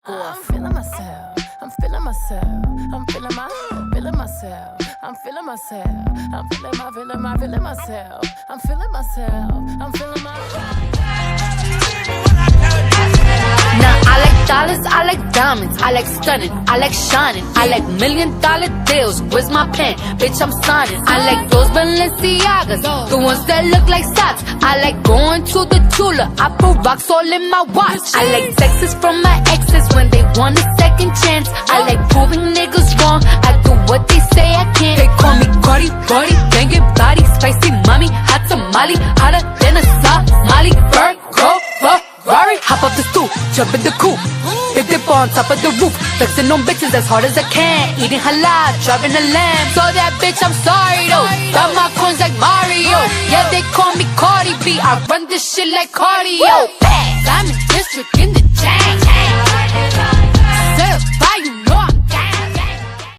I'm feeling myself. I'm feeling myself. I'm feeling myself. I'm feeling myself. I'm feeling myself. I'm feeling myself. I'm feeling myself. Now I like dollars, I like diamonds, I like stunning, I like shining, I like $1 million deals. Where's my pen? Bitch, I'm signing. I like those Balenciagas, the ones that look like socks. I like going to the Tula, I put rocks all in my watch. I like texts from my exes when they want a second chance. I like proving niggas wrong, I do what they say I can't. They call me Cardi, banging body, spicy mommy, hot tamale, hotter than a Somali. Virgo, Ferrari, hop off the stoop, jump in the coupe, big dip on top of the roof, flexing on bitches as hard as I can, eating halal, driving a lamb. So that bitch, I'm sorry though, got my coins like Mario. Yeah, they call me Cardi B, I run this shit like cardio. I'm in district in the chain.